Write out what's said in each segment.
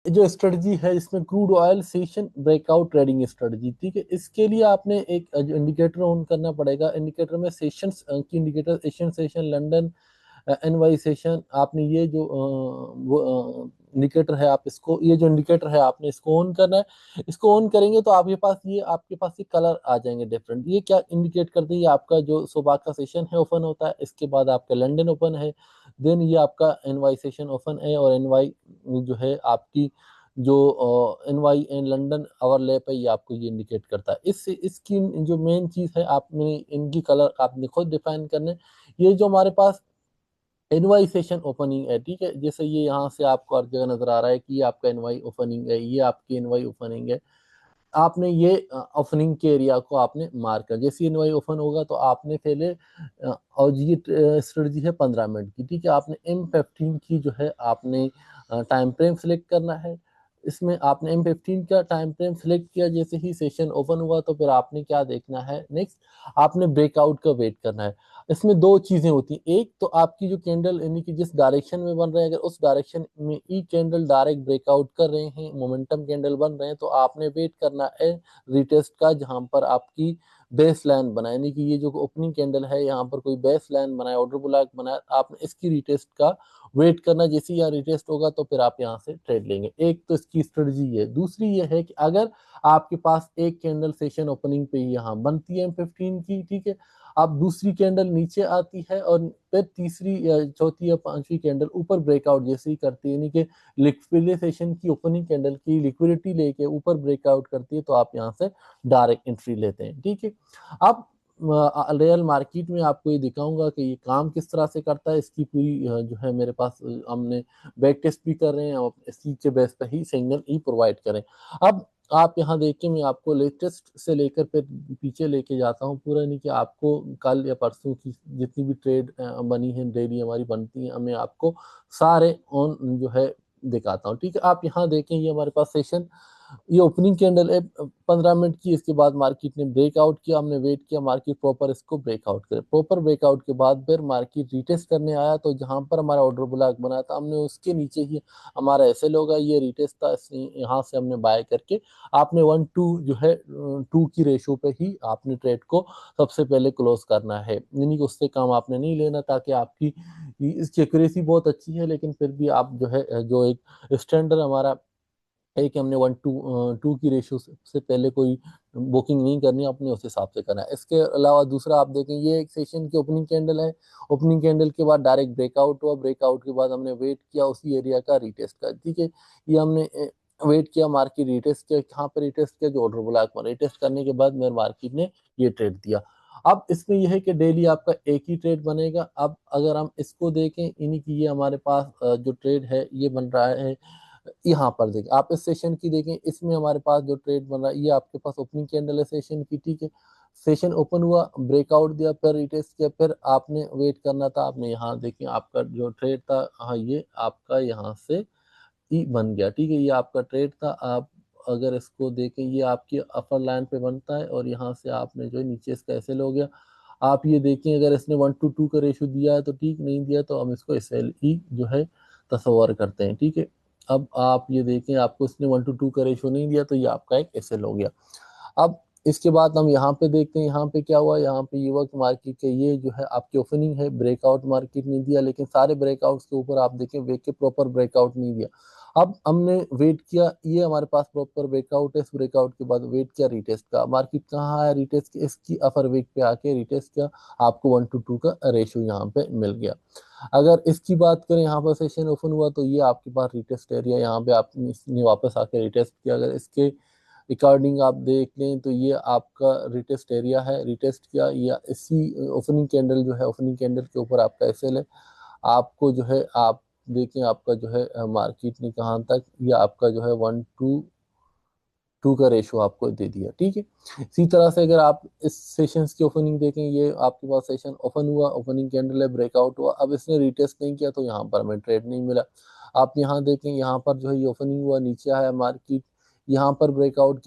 जो स्ट्रेटजी है इसमें crude oil session breakout trading strategy, ठीक है। इसके लिए आपने एक इंडिकेटर ऑन करना पड़ेगा। इंडिकेटर में सेशंस की indicator, Asian session, London NY session, आपने ये जो इंडिकेटर है आप इसको, ये जो इंडिकेटर है आपने इसको ऑन करना है। इसको ऑन करेंगे तो आपके पास ये कलर आ जाएंगे डिफरेंट। ये क्या इंडिकेट करते हैं? ये आपका जो सुबह का सेशन है ओपन होता है, इसके बाद आपका लंदन ओपन है, देन ये आपका एनवाई सेशन ओपन है, और एनवाई जो है आपकी जो एनवाई एंड लंदन ओवरलैप है, ये आपको ये इंडिकेट करता है। इससे इसकी जो मेन चीज है, आपने इनकी कलर आपने खुद डिफाइन करने। ये जो हमारे पास एनवाई सेशन ओपनिंग है, ठीक है, जैसे ये यहाँ से आपको हर जगह नजर आ रहा है कि ये आपका एनवाई ओपनिंग है, ये आपकी एनवाई ओपनिंग है। आपने ये ओपनिंग के एरिया को आपने मार्क कर, जैसे एनवाई ओपन होगा तो आपने पहले और ये स्ट्रेटजी है 15 मिनट की, ठीक है। आपने M15 की जो है आपने टाइम फ्रेम सेलेक्ट करना है। इसमें आपने M15 का टाइम फ्रेम सेलेक्ट किया, जैसे ही सेशन ओपन हुआ तो फिर आपने क्या देखना है नेक्स्ट, आपने ब्रेकआउट का वेट करना है। इसमें दो चीजें होती हैं, एक तो आपकी जो कैंडल यानी कि जिस डायरेक्शन में बन रहे हैं, अगर उस डायरेक्शन में ई कैंडल डायरेक्ट ब्रेकआउट कर रहे हैं, मोमेंटम कैंडल बन रहे हैं, तो आपने वेट करना है रिटेस्ट का, जहां पर आपकी बेस लाइन बनाए, यानी कि ये जो ओपनिंग कैंडल है यहाँ पर कोई बेस लाइन बनाए, ऑर्डर ब्लॉक बनाए, आपने इसकी रिटेस्ट का वेट करना। जैसे यहाँ रिटेस्ट होगा तो फिर आप यहाँ से ट्रेड लेंगे। एक तो इसकी स्ट्रेटजी है। दूसरी ये है कि अगर आपके पास एक कैंडल सेशन ओपनिंग पे यहाँ बनती है M15 की, ठीक है, अब दूसरी कैंडल नीचे आती है और फिर तीसरी या चौथी या पांचवी कैंडल ऊपर ब्रेकआउट जैसे ही करती है, यानी कि लिक्विडेशन की ओपनिंग कैंडल की लिक्विडिटी लेके ऊपर ब्रेकआउट करती है, तो आप यहाँ से डायरेक्ट एंट्री लेते हैं, ठीक है। अब रियल मार्केट में आपको ये दिखाऊंगा कि ये काम किस तरह से करता है। इसकी पूरी जो है मेरे पास हमने बैक टेस्ट भी कर रहे हैं और इसी के बेस पर ही सिग्नल ही प्रोवाइड करें। अब आप यहाँ देखिए, मैं आपको लेटेस्ट से लेकर फिर पीछे लेके जाता हूँ पूरा, नहीं कि आपको कल या परसों की जितनी भी ट्रेड बनी है, डेली हमारी बनती है, मैं आपको सारे ऑन जो है दिखाता हूँ, ठीक है। आप यहाँ देखें, ये हमारे पास सेशन, ये ओपनिंग कैंडल है 15 मिनट की। इसके बाद मार्केट ने ब्रेकआउट किया, हमने वेट किया मार्केट प्रॉपर इसको ब्रेकआउट करे। प्रॉपर ब्रेकआउट के बाद फिर मार्केट रिटेस्ट करने आया, तो जहां पर हमारा ऑर्डर ब्लॉक बना था, हमने उसके नीचे ही हमारा एसएल होगा, ये रिटेस्ट था, यहाँ से हमने बाय करके आपने 1:2 जो है 2 की रेशो पे ही आपने ट्रेड को सबसे पहले क्लोज करना है, यानी कि उससे काम आपने नहीं लेना, ताकि आपकी इसकी एक्यूरेसी बहुत अच्छी है, लेकिन फिर भी आप जो है जो एक स्टैंडर्ड हमारा है कि हमने 1:2 की रेशियो से पहले कोई बुकिंग नहीं करनी, अपने उस हिसाब से करना है। इसके अलावा दूसरा आप देखें, ये एक सेशन की ओपनिंग कैंडल है। ओपनिंग कैंडल के बाद डायरेक्ट ब्रेकआउट हुआ, ब्रेकआउट के बाद हमने वेट किया उसी एरिया का रिटेस्ट का, ठीक है। ये हमने वेट किया, मार्केट रिटेस्ट किया, कहाँ पर रिटेस्ट किया, जो ऑर्डर ब्लॉक में रिटेस्ट करने के बाद मेरे मार्केट ने ये ट्रेड दिया। अब इसमें यह है कि डेली आपका एक ही ट्रेड बनेगा। अब अगर हम इसको देखें, इन्हीं की ये हमारे पास जो ट्रेड है ये बन रहा है, यहाँ पर देखें आप इस सेशन की देखें, इसमें हमारे पास जो ट्रेड बन रहा है, ये आपके पास ओपनिंग कैंडल है सेशन की, ठीक है। सेशन ओपन हुआ, ब्रेकआउट दिया, फिर रिटेस्ट किया, फिर आपने वेट करना था। आपने यहाँ देखें आपका जो ट्रेड था, हाँ ये आपका यहाँ से ही बन गया, ठीक है। ये आपका ट्रेड था। आप अगर इसको देखें, ये आपकी अपर लाइन पे बनता है, और यहाँ से आपने जो है नीचे इसका ऐसे हो गया। आप ये देखें, अगर इसने 1:2 का रेशो दिया है तो ठीक, नहीं दिया तो हम इसको एस एल ही जो है तस्वर करते हैं, ठीक है। अब आप ये देखें, आपको इसने 1:2 का रेशो नहीं दिया, तो ये आपका एक एस एल हो गया। अब इसके बाद हम यहाँ पे देखते हैं, यहाँ पे क्या हुआ, यहाँ पे ये वक्त मार्केट के ये जो है आपकी ओपनिंग है, ब्रेकआउट मार्केट नहीं दिया, लेकिन सारे ब्रेकआउट्स के ऊपर आप देखें वेक के प्रॉपर ब्रेकआउट नहीं दिया। अब हमने वेट किया, ये हमारे पास प्रॉपर ब्रेकआउट है, इस ब्रेकआउट के बाद वेट किया रिटेस्ट का, मार्केट कहाँ है रिटेस्ट, इसकी अपर वीक पे आके रिटेस्ट किया, आपको 1:2 का रेशियो यहाँ पे मिल गया। अगर इसकी बात करें, यहाँ पर सेशन ओपन हुआ तो ये आपके पास रिटेस्ट एरिया, यहाँ पे आपने वापस आके रिटेस्ट किया। अगर इसके अकॉर्डिंग आप देख लें तो ये आपका रिटेस्ट एरिया है, रिटेस्ट किया, या इसी ओपनिंग कैंडल जो है, ओपनिंग कैंडल के ऊपर आपका एसएल है। आपको जो है आप देखें, आपका जो है मार्केट ने कहाँ तक, ये आपका जो है 1:2 का रेशो आपको दे दिया, ठीक है। इसी तरह से अगर आप इस सेशंस की ओपनिंग देखें, ये आपके पास सेशन ओपन हुआ, ओपनिंग कैंडल है, ब्रेकआउट हुआ, अब इसने रिटेस्ट नहीं किया तो यहाँ पर हमें ट्रेड नहीं मिला। आप यहाँ देखें, यहाँ पर जो है ये ओपनिंग हुआ, नीचे आया मार्केट, यहाँ पर ब्रेकआउट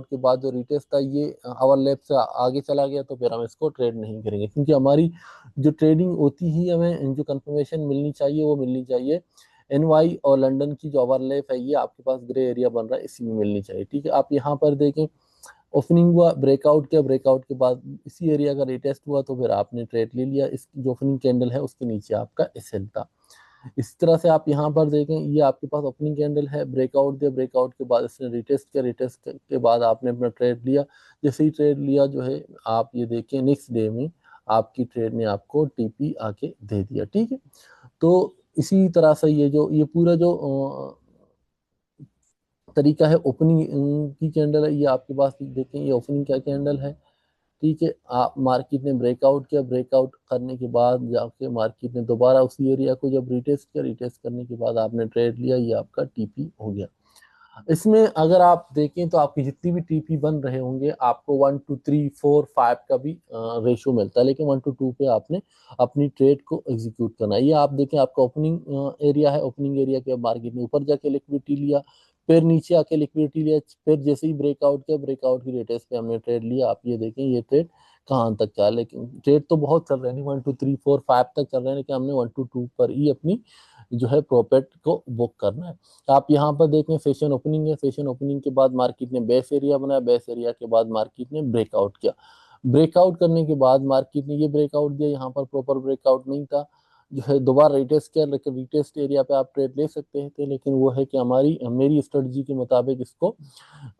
के बाद जो रिटेस्ट था ये आवर लेफ्ट से आगे चला गया, तो फिर हम इसको ट्रेड नहीं करेंगे, क्योंकि हमारी जो ट्रेडिंग होती ही हमें जो कंफर्मेशन मिलनी चाहिए वो मिलनी चाहिए NY और लंदन की जो ओवरलैप है ये आपके पास ग्रे एरिया बन रहा है, इसी में मिलनी चाहिए। ठीक है, आप यहाँ पर देखें ओपनिंग हुआ, ब्रेकआउट किया, ब्रेकआउट के बाद इसी एरिया का रिटेस्ट हुआ तो फिर आपने ट्रेड ले लिया। इस जो ओपनिंग कैंडल है उसके नीचे आपका एसएल था। इस तरह से आप यहाँ पर देखें, ये आपके पास ओपनिंग कैंडल है, ब्रेकआउट दिया, ब्रेकआउट के बाद इसने रिटेस्ट किया, रिटेस्ट के बाद आपने अपना ट्रेड लिया। जैसे ही ट्रेड लिया जो है आप ये देखें नेक्स्ट डे में आपकी ट्रेड ने आपको टीपी आके दे दिया। ठीक है, तो इसी तरह से ये पूरा जो तरीका है ओपनिंग की कैंडल है, ये आपके पास देखें ये ओपनिंग का कैंडल है। ठीक है, आप मार्केट ने ब्रेकआउट किया, ब्रेकआउट करने के बाद जाके मार्केट ने दोबारा उसी एरिया को जब रिटेस्ट किया, रिटेस्ट करने के बाद आपने ट्रेड लिया, ये आपका टीपी हो गया। इसमें अगर आप देखें तो आपकी जितनी भी टीपी बन रहे होंगे आपको 1 2 3 4 5 का भी रेशियो मिलता है, लेकिन 1 to 2 पे आपने अपनी ट्रेड को एग्जीक्यूट करना है। ये आप देखें आपका ओपनिंग एरिया है, ओपनिंग एरिया के मार्केट ने ऊपर जाके लिक्विडिटी लिया, फिर नीचे आके लिक्विडिटी लिया, फिर जैसे ही ब्रेकआउट किया, ब्रेकआउट की रेटेस्ट पे हमने ट्रेड लिया। आप ये देखें ये ट्रेड कहाँ तक चला, लेकिन ट्रेड तो बहुत चल रहे हैं, 1 2 3 4 5 तक चल रहे हैं, लेकिन हमने 1 to 2 पर ही अपनी जो है प्रॉफिट को बुक करना है। आप यहाँ पर देखें सेशन ओपनिंग है, सेशन ओपनिंग के बाद मार्केट ने बेस एरिया बनाया, बेस एरिया के बाद मार्केट ने ब्रेकआउट किया, ब्रेकआउट करने के बाद मार्केट ने ये ब्रेकआउट दिया, यहाँ पर प्रॉपर ब्रेकआउट नहीं था, जो है दोबारा रिटेस्ट किया, लेकिन रिटेस्ट एरिया पे आप ट्रेड ले सकते थे, लेकिन वो है कि हमारी मेरी स्ट्रेटजी के मुताबिक इसको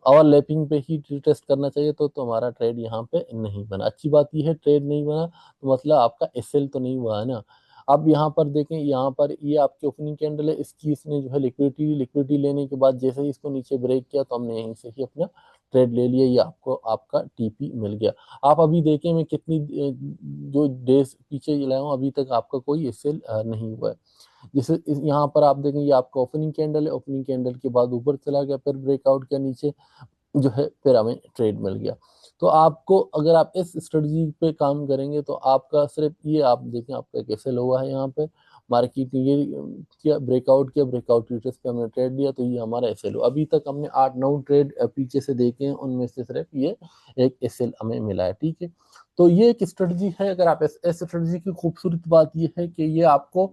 ओवरलैपिंग पे ही रिटेस्ट करना चाहिए, तो हमारा ट्रेड यहाँ पे नहीं बना। अच्छी बात यह है ट्रेड नहीं बना तो मतलब आपका एसएल तो नहीं हुआ है ना। अब यहाँ पर देखें, यहाँ पर ये आपकी ओपनिंग कैंडल है, इसकी इसने जो है लिक्विडिटी लेने के बाद जैसे ही इसको नीचे ब्रेक किया तो हमने यहीं से ही अपना ट्रेड ले लिया, ये आपको आपका टीपी मिल गया। आप अभी देखें मैं कितनी जो डेज पीछे लाया हूँ, अभी तक आपका कोई एसएल नहीं हुआ है। जैसे यहाँ पर आप देखें ये आपका ओपनिंग कैंडल है, ओपनिंग कैंडल के बाद ऊपर चला गया, फिर ब्रेकआउट किया नीचे, जो है फिर हमें ट्रेड मिल गया। तो आपको अगर आप इस स्ट्रेटजी पे काम करेंगे तो आपका सिर्फ ये आप देखें आपका कैसे हुआ है, यहाँ पे मार्केट ने ये किया, ब्रेकआउट किया, ब्रेकआउट रिटेस्ट पे हमने ट्रेड लिया, तो ये हमारा एसएल हो। अभी तक हमने 8 9 ट्रेड पीछे से देखे हैं, उनमें से सिर्फ ये एक एसएल हमें मिला है। ठीक है, तो ये एक स्ट्रेटजी है। अगर आप इस स्ट्रेटजी की खूबसूरत बात ये है कि ये आपको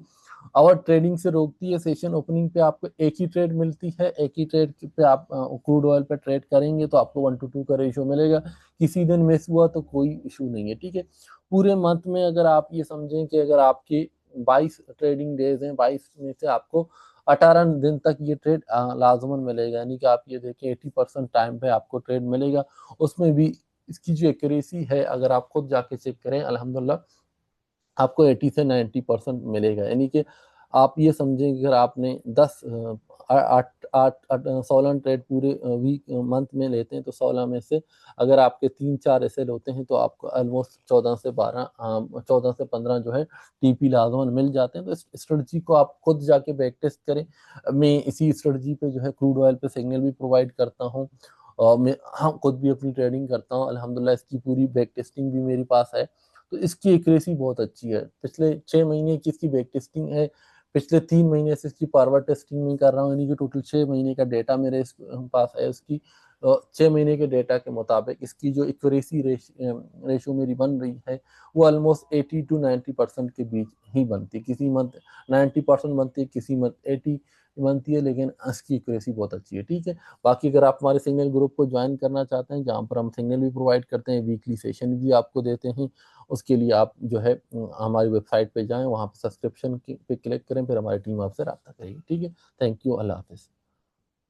आवर ट्रेडिंग से रोकती है। सेशन ओपनिंग पे आपको एक ही ट्रेड मिलती है, एक ही ट्रेड पे आप क्रूड ऑयल पे ट्रेड करेंगे तो आपको 1 to 2 का रेशियो मिलेगा। किसी दिन मिस हुआ तो कोई इशू नहीं है। ठीक है, पूरे मंथ में अगर आप ये समझें कि अगर आपके 22 ट्रेडिंग डेज हैं, 22 में से आपको 18 दिन तक ये ट्रेड लाजमन मिलेगा, यानी कि आप ये देखें 80% टाइम पे आपको ट्रेड मिलेगा। उसमें भी इसकी जो एक्यूरेसी है अगर आप खुद जाके चेक करें अल्हम्दुलिल्लाह आपको 80 से 90% मिलेगा। यानी कि आप ये समझें कि अगर आपने 10 8 8 16 ट्रेड पूरे वीक मंथ में लेते हैं तो 16 में से अगर आपके 3 4 एसएल होते हैं तो आपको ऑलमोस्ट 14 से 15 जो है टीपी लाजमन मिल जाते हैं। तो इस स्ट्रेटजी को आप खुद जाके बैक टेस्ट करें। मैं इसी स्ट्रेटजी पे जो है क्रूड ऑयल पे सिग्नल भी प्रोवाइड करता हूँ और मैं खुद भी अपनी ट्रेडिंग करता हूँ अल्हम्दुलिल्लाह। इसकी पूरी बैक टेस्टिंग भी मेरे पास है, तो इसकी एक्यूरेसी बहुत अच्छी है। पिछले 6 महीने की इसकी बैक टेस्टिंग है, पिछले 3 महीने से इसकी फॉरवर्ड टेस्टिंग में कर रहा हूँ, यानी कि टोटल 6 महीने का डेटा मेरे पास है। उसकी 6 महीने के डेटा के मुताबिक इसकी जो एक्यूरेसी रेशो मेरी बन रही है वो ऑलमोस्ट 80 to 90% के बीच ही बनती है। किसी मंथ 90% बनती है, किसी मंथ 80 बनती है, लेकिन इसकी एक्यूरेसी बहुत अच्छी है। ठीक है, बाकी अगर आप हमारे सिग्नल ग्रुप को ज्वाइन करना चाहते हैं जहाँ पर हम सिग्नल भी प्रोवाइड करते हैं, वीकली सेशन भी आपको देते हैं, उसके लिए आप जो है हमारी वेबसाइट पे जाएं, वहाँ पे सब्सक्रिप्शन पे क्लिक करें, फिर हमारी टीम आपसे रब्ता करेगी। ठीक है, थैंक यू, अल्लाह हाफिज़।